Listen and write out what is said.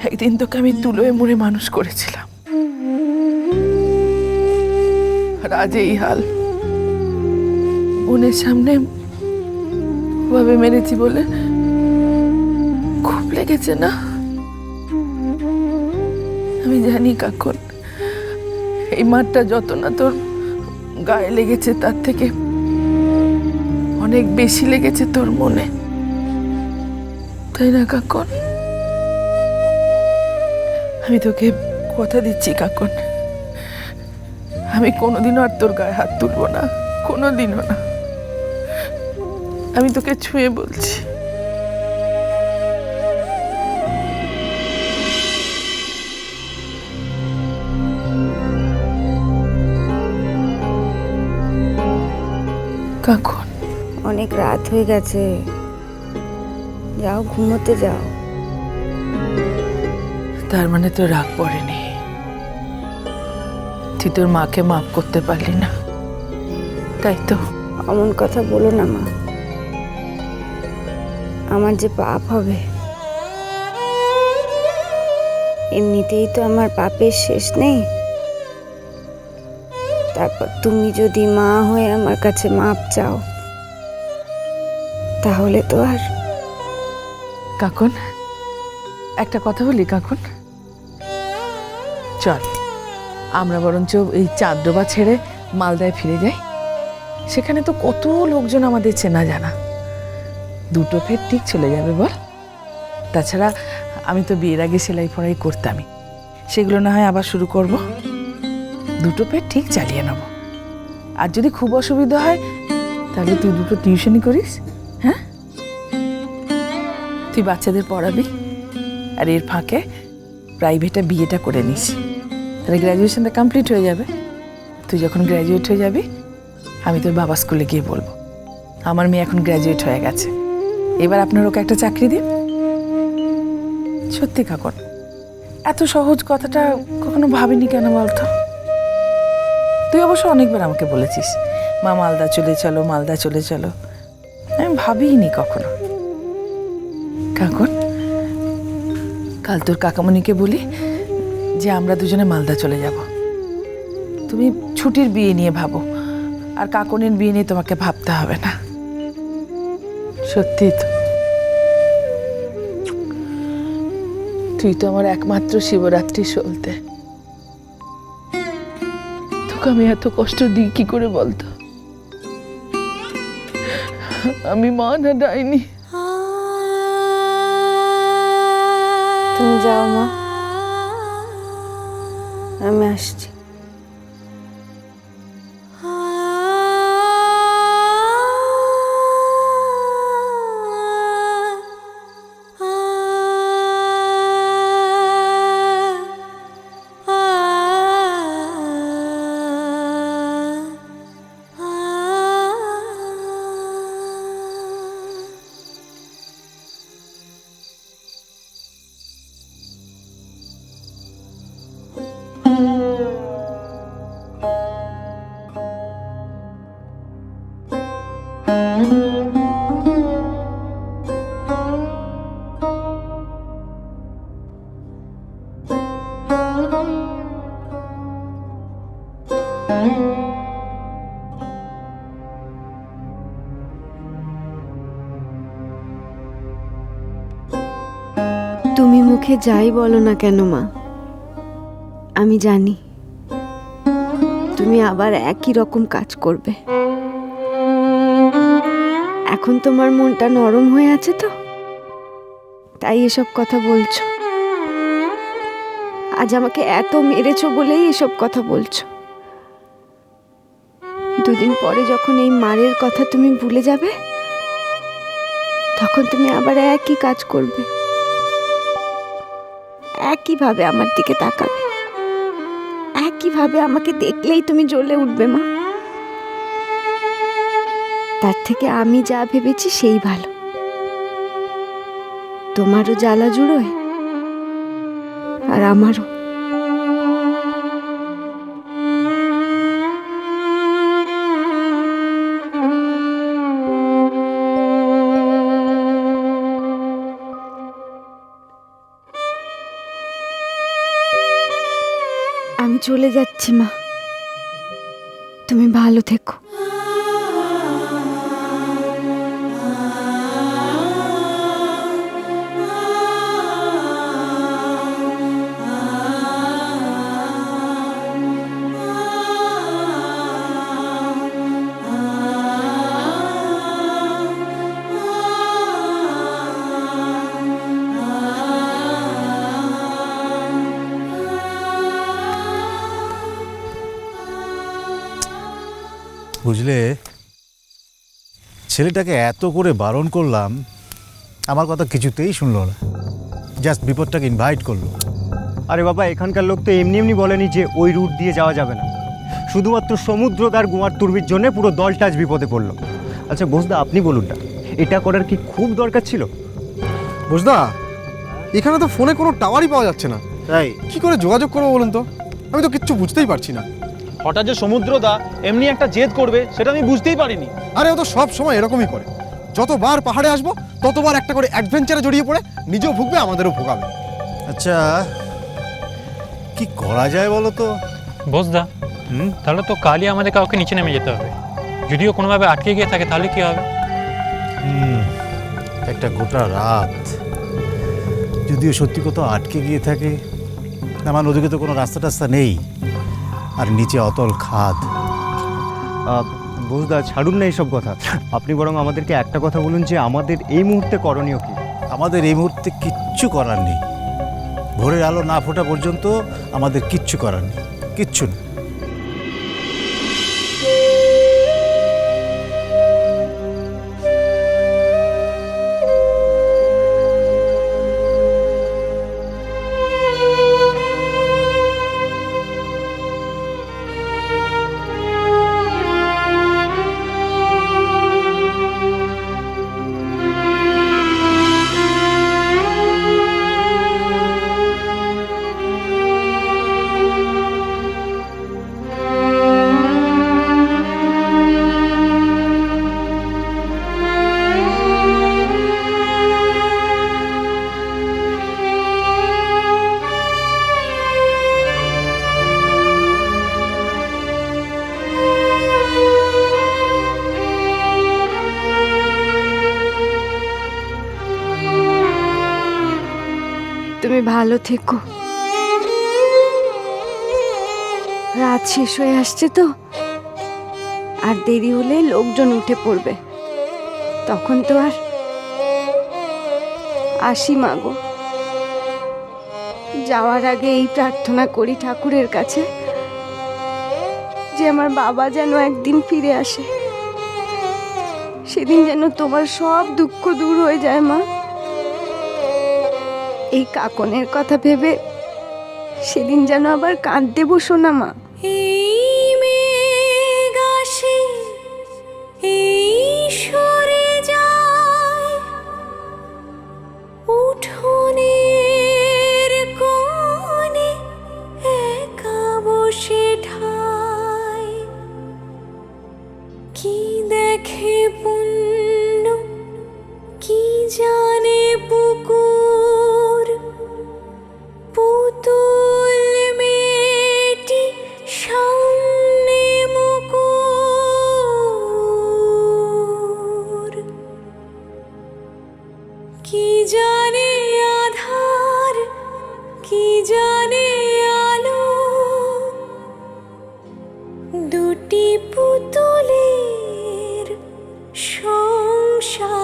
একদিন তোকে আমি তুলোয় মুড়ে মানুষ করেছিলাম, আর আজ এই হাল। বোনের সামনে ভাবে মেরেছি বলে খুব লেগেছে না? আমি জানি কাকন, এই মারটা যত না তোর গায়ে লেগেছে তার থেকে অনেক বেশি লেগেছে তোর মনে, তাই না কাকন? আমি তোকে কথা দিচ্ছি কাকন, আমি কোনোদিনও আর তোর গায়ে হাত তুলবো না, কোনোদিনও না। আমি তোকে ছুঁয়ে বলছি। কাকন, অনেক রাত হয়ে গেছে, যাও ঘুমোতে যাও। তার মানে তো রাগ পড়েনি? তুই তোর মাকে মাফ করতে পারলি না, তাই তো? অমন কথা বলো না মা, আমার যে পাপ হবে। এমনিতেই তো আমার পাপের শেষ নেই, তারপর তুমি যদি মা হয়ে আমার কাছে মাপ চাও, তাহলে তো আর। কাকন, একটা কথা বলি কাকন, চল আমরা বরঞ্চ এই চাঁদডোবা ছেড়ে মালদায় ফিরে যাই। সেখানে তো কত লোকজন আমাদের চেনা জানা, দুটো ফের ঠিক চলে যাবে বল। তাছাড়া আমি তো বিয়ের আগে সেলাই ফড়াই করতামই, সেগুলো না হয় আবার শুরু করব। দুটো ফের ঠিক চালিয়ে নেব। আর যদি খুব অসুবিধা হয় তাহলে তুই দুটো টিউশনই করিস, হ্যাঁ? তুই বাচ্চাদের পড়াবি, আর এর ফাঁকে প্রাইভেটে বিয়েটা করে নিস, তাহলে গ্র্যাজুয়েশনটা কমপ্লিট হয়ে যাবে। তুই যখন গ্র্যাজুয়েট হয়ে যাবি, আমি তোর বাবা স্কুলে গিয়ে বলবো আমার মেয়ে এখন গ্র্যাজুয়েট হয়ে গেছে, এবার আপনার ওকে একটা চাকরি দিন। সত্যি কাকন, এত সহজ কথাটা কখনো ভাবিনি কেন বলতো? তুই অবশ্য অনেকবার আমাকে বলেছিস, মা মালদা চলে চলো, মালদা চলে চলো, আমি ভাবিনি কখনো। কাকন, কাল তোর কাকামণিকে বলি যে আমরা দুজনে মালদা চলে যাব। তুমি ছুটির বিয়ে নিয়ে ভাবো, আর কাকনের বিয়ে নিয়ে তোমাকে ভাবতে হবে না। সত্যি তো, তুই তো আমার একমাত্র শিবরাত্রি সলতে। তোকে আমি এত কষ্ট দিই কি করে বলতো? আমি মা না ডাইনি? তুমি যাও মা, আমি আসছি। তুমি মুখে যাই বলো না কেন মা, আমি জানি তুমি আবার একই রকম কাজ করবে। এখন তোমার মনটা নরম হয়ে আছে তো, তাই এসব কথা বলছো। আজ আমাকে এত মেরেছো বলেই এসব কথা বলছো। দুদিন পরে যখন এই মারের কথা তুমি ভুলে যাবে, তখন তুমি আবার একই কাজ করবে, একইভাবে আমার দিকে তাকাবে, একইভাবে আমাকে দেখলেই তুমি জ্বলে উঠবে মা। তার থেকে আমি যা ভেবেছি সেই ভালো। তোমারও জ্বালা জুড়োয়, আর আমারও। আমি চলে যাচ্ছি মা, তুমি ভালো থেকো। বুঝলে, ছেলেটাকে এত করে বারণ করলাম, আমার কথা কিছুতেই শুনলো না, জাস্ট বিপদটাকে ইনভাইট করলো। আরে বাবা, এখানকার লোক তো এমনি এমনি বলেনি যে ওই রুট দিয়ে যাওয়া যাবে না। শুধুমাত্র সমুদ্রদার গুমার তুর্বির জন্য পুরো দলটা আজ বিপদে পড়লো। আচ্ছা বোসদা, আপনি বলুন না, এটা করার কি খুব দরকার ছিল? বুঝদা, এখানে তো ফোনে কোনো টাওয়ারই পাওয়া যাচ্ছে না, তাই কি করে যোগাযোগ করবো বলুন তো? আমি তো কিচ্ছু বুঝতেই পারছি না। হঠাৎ যে সমুদ্রদা এমনি একটা জেদ করবে সেটা আমি বুঝতেই পারিনি। আরে ও তো সব সময় এরকমই করে, যতবার পাহাড়ে আসবো ততবার একটা করে অ্যাডভেঞ্চারে জড়িয়ে পড়ে নিজেও ভুগবে, আমাদেরও ভোগাবে। আচ্ছা, কি করা যায় বলো তো? বসদা, তাহলে তো কালই আমাদের কাউকে নিচে নেমে যেতে হবে। যদিও কোনোভাবে আটকে গিয়ে থাকে তাহলে কি হবে? একটা গোটা রাত যদিও সত্যি কোথাও আটকে গিয়ে থাকে, আমার ওদিকে তো কোনো রাস্তা টাস্তা নেই, আর নিচে অতল খাদ। বোসদা, ছাড়ুন না এইসব কথা। আপনি বরং আমাদেরকে একটা কথা বলুন যে আমাদের এই মুহূর্তে করণীয় কি? আমাদের এই মুহূর্তে কিচ্ছু করার নেই। ভোরের আলো না ফোটা পর্যন্ত আমাদের কিচ্ছু করার নেই, কিচ্ছু না। তুমি ভালো থেকো। রাত শেষ হয়ে আসছে তো, আর দেরি হলে লোকজন উঠে পড়বে, তখন তো আর। আসি মাগো, যাওয়ার আগে এই প্রার্থনা করি ঠাকুরের কাছে যে আমার বাবা যেন একদিন ফিরে আসে, সেদিন যেন তোমার সব দুঃখ দূর হয়ে যায় মা। এই কাকনের কথা ভেবে সেদিন যেন আবার কাঁদতে বসো না মা। কি দেখে পুণ্য, কি জানে পুকুর, পুতুল মেয়েটি সামনে মুকুর। কি জানে আধার, কি জানে আলো, দুটি পুতুলের সংসার।